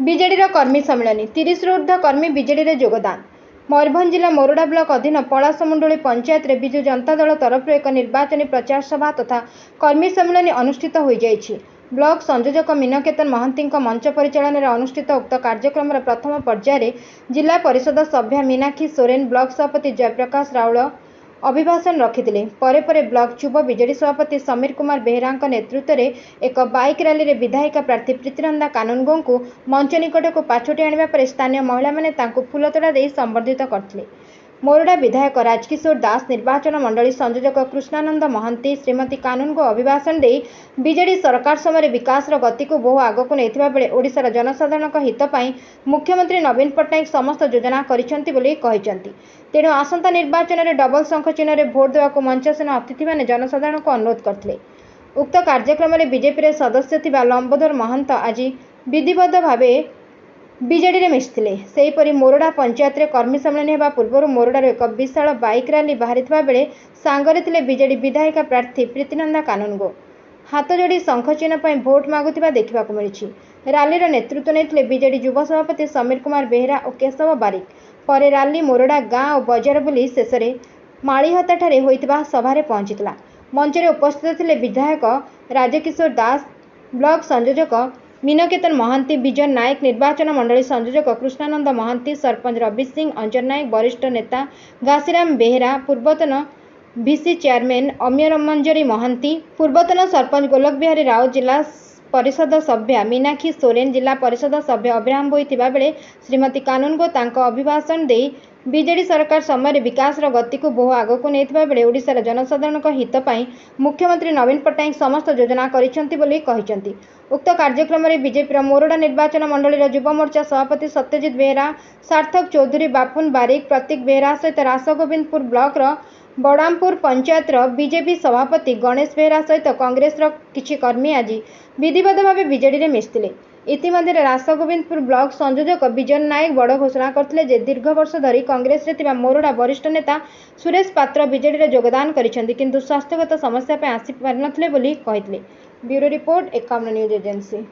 ବିଜେଡିର କର୍ମୀ ସମ୍ମିଳନୀ 30ରୁ ଊର୍ଦ୍ଧ୍ୱ କର୍ମୀ ବିଜେଡିରେ ଯୋଗଦାନ। ମୟୂରଭଞ୍ଜ ଜିଲ୍ଲା ମୋରଡ଼ା ବ୍ଲକ ଅଧୀନ ପଳାଶମୁଣ୍ଡଳି ପଞ୍ଚାୟତରେ ବିଜୁ ଜନତା ଦଳ ତରଫରୁ ଏକ ନିର୍ବାଚନୀ ପ୍ରଚାର ସଭା ତଥା କର୍ମୀ ସମ୍ମିଳନୀ ଅନୁଷ୍ଠିତ ହୋଇଯାଇଛି। ବ୍ଲକ ସଂଯୋଜକ ମୀନକେତନ ମହାନ୍ତିଙ୍କ ମଞ୍ଚ ପରିଚାଳନାରେ ଅନୁଷ୍ଠିତ ଉକ୍ତ କାର୍ଯ୍ୟକ୍ରମର ପ୍ରଥମ ପର୍ଯ୍ୟାୟରେ ଜିଲ୍ଲା ପରିଷଦ ସଭ୍ୟା ମୀନାକ୍ଷୀ ସୋରେନ, ବ୍ଲକ ସଭାପତି ଜୟପ୍ରକାଶ ରାଉଳ ଅଭିଭାଷଣ ରଖିଥିଲେ। ପରେ ପରେ ବ୍ଲକ ଯୁବ ବିଜେଡି ସଭାପତି ସମୀର କୁମାର ବେହେରାଙ୍କ ନେତୃତ୍ୱରେ ଏକ ବାଇକ୍ ରାଲିରେ ବିଧାୟିକା ପ୍ରାର୍ଥୀ ପ୍ରୀତିନନ୍ଦା କାନୁନଗୋଙ୍କୁ ମଞ୍ଚ ନିକଟକୁ ପାଛୋଟି ଆଣିବା ପରେ ସ୍ଥାନୀୟ ମହିଳାମାନେ ତାଙ୍କୁ ଫୁଲତୋଡ଼ା ଦେଇ ସମ୍ବର୍ଦ୍ଧିତ କରିଥିଲେ। ମୋରଡ଼ା ବିଧାୟକ ରାଜକିଶୋର ଦାସ, ନିର୍ବାଚନ ମଣ୍ଡଳୀ ସଂଯୋଜକ କୃଷ୍ଣାନନ୍ଦ ମହାନ୍ତି ଶ୍ରୀମତୀ କାନୁନଗୋ ଅଭିଭାଷଣ ଦେଇ ବିଜେଡି ସରକାର ସମୟରେ ବିକାଶର ଗତିକୁ ବହୁ ଆଗକୁ ନେଇଥିବା ବେଳେ ଓଡ଼ିଶାର ଜନସାଧାରଣଙ୍କ ହିତ ପାଇଁ ମୁଖ୍ୟମନ୍ତ୍ରୀ ନବୀନ ପଟ୍ଟନାୟକ ସମସ୍ତ ଯୋଜନା କରିଛନ୍ତି ବୋଲି କହିଛନ୍ତି। ତେଣୁ ଆସନ୍ତା ନିର୍ବାଚନରେ ଡବଲ ଶଙ୍ଖ ଚିହ୍ନରେ ଭୋଟ ଦେବାକୁ ମଞ୍ଚାସୀନ ଅତିଥିମାନେ ଜନସାଧାରଣଙ୍କୁ ଅନୁରୋଧ କରିଥିଲେ। ଉକ୍ତ କାର୍ଯ୍ୟକ୍ରମରେ ବିଜେପିରେ ସଦସ୍ୟ ଥିବା ଲମ୍ବୋଦର ମହନ୍ତ ଆଜି ବିଧିବଦ୍ଧ ଭାବେ ବିଜେଡିରେ ମିଶିଥିଲେ। ସେହିପରି ମୋରଡ଼ା ପଞ୍ଚାୟତରେ କର୍ମୀ ସମ୍ମିଳନୀ ହେବା ପୂର୍ବରୁ ମୋରଡ଼ାରୁ ଏକ ବିଶାଳ ବାଇକ୍ ରାଲି ବାହାରିଥିବା ବେଳେ ସାଙ୍ଗରେ ଥିଲେ ବିଜେଡି ବିଧାୟିକା ପ୍ରାର୍ଥୀ ପ୍ରୀତିନନ୍ଦା କାନୁନଗୋ। ହାତ ଯୋଡ଼ି ଶଙ୍ଖ ଚିହ୍ନ ପାଇଁ ଭୋଟ ମାଗୁଥିବା ଦେଖିବାକୁ ମିଳିଛି। ରାଲିର ନେତୃତ୍ୱ ନେଇଥିଲେ ବିଜେଡି ଯୁବ ସଭାପତି ସମୀର କୁମାର ବେହେରା ଓ କେଶବ ବାରିକ। ପରେ ରାଲି ମୋରଡ଼ା ଗାଁ ଓ ବଜାର ବୁଲି ଶେଷରେ ମାଳିହତାଠାରେ ହୋଇଥିବା ସଭାରେ ପହଞ୍ଚିଥିଲା। ମଞ୍ଚରେ ଉପସ୍ଥିତ ଥିଲେ ବିଧାୟକ ରାଜକିଶୋର ଦାସ, ବ୍ଲକ ସଂଯୋଜକ ମୀନକେତନ ମହାନ୍ତି, ବିଜନ ନାୟକ, ନିର୍ବାଚନ ମଣ୍ଡଳୀ ସଂଯୋଜକ କୃଷ୍ଣାନନ୍ଦ ମହାନ୍ତି, ସରପଞ୍ଚ ରବି ସିଂ, ଅଞ୍ଜନ ନାୟକ, ବରିଷ୍ଠ ନେତା ଘାସିରାମ ବେହେରା, ପୂର୍ବତନ ଭିସି ଚେୟାରମ୍ୟାନ ଅମୀୟମଞ୍ଜରୀ ମହାନ୍ତି, ପୂର୍ବତନ ସରପଞ୍ଚ ଗୋଲକ ବିହାରୀ ରାଉତ, ଜିଲ୍ଲା ପରିଷଦ ସଭ୍ୟା ମୀନାକ୍ଷୀ ସୋରେନ, ଜିଲ୍ଲା ପରିଷଦ ସଭ୍ୟ ଅଭିରାମ ଭୋଇ ଥିବା ବେଳେ ଶ୍ରୀମତୀ କାନୁନଗୋ ତାଙ୍କ ଅଭିଭାଷଣ ଦେଇ ବିଜେଡି ସରକାର ସମୟରେ ବିକାଶର ଗତିକୁ ବହୁ ଆଗକୁ ନେଇଥିବା ବେଳେ ଓଡ଼ିଶାର ଜନସାଧାରଣଙ୍କ ହିତ ପାଇଁ ମୁଖ୍ୟମନ୍ତ୍ରୀ ନବୀନ ପଟ୍ଟନାୟକ ସମସ୍ତ ଯୋଜନା କରିଛନ୍ତି ବୋଲି କହିଛନ୍ତି। ଉକ୍ତ କାର୍ଯ୍ୟକ୍ରମରେ ବିଜେପିର ମୋରଡ଼ା ନିର୍ବାଚନ ମଣ୍ଡଳୀର ଯୁବ ମୋର୍ଚ୍ଚା ସଭାପତି ସତ୍ୟଜିତ ବେହେରା, ସାର୍ଥକ ଚୌଧୁରୀ, ବାପୁନ ବାରିକ, ପ୍ରତୀକ ବେହେରା ସହିତ ରାସଗୋବିନ୍ଦପୁର ବ୍ଲକର ବଡ଼ାମପୁର ପଞ୍ଚାୟତର ବିଜେପି ସଭାପତି ଗଣେଶ ବେହେରା ସହିତ କଂଗ୍ରେସର କିଛି କର୍ମୀ ଆଜି ବିଧିବଦ୍ଧ ଭାବେ ବିଜେଡିରେ ମିଶିଥିଲେ। ଇତିମଧ୍ୟରେ ରାସଗୋବିନ୍ଦପୁର ବ୍ଲକ ସଂଯୋଜକ ବିଜନ ନାୟକ ବଡ଼ ଘୋଷଣା କରିଥିଲେ ଯେ ଦୀର୍ଘ ବର୍ଷ ଧରି କଂଗ୍ରେସରେ ଥିବା ମୋରଡ଼ା ବରିଷ୍ଠ ନେତା ସୁରେଶ ପାତ୍ର ବିଜେଡିରେ ଯୋଗଦାନ କରିଛନ୍ତି କିନ୍ତୁ ସ୍ୱାସ୍ଥ୍ୟଗତ ସମସ୍ୟା ପାଇଁ ଆସି ପାରିନଥିଲେ ବୋଲି କହିଥିଲେ। Bureau report 51 news agency.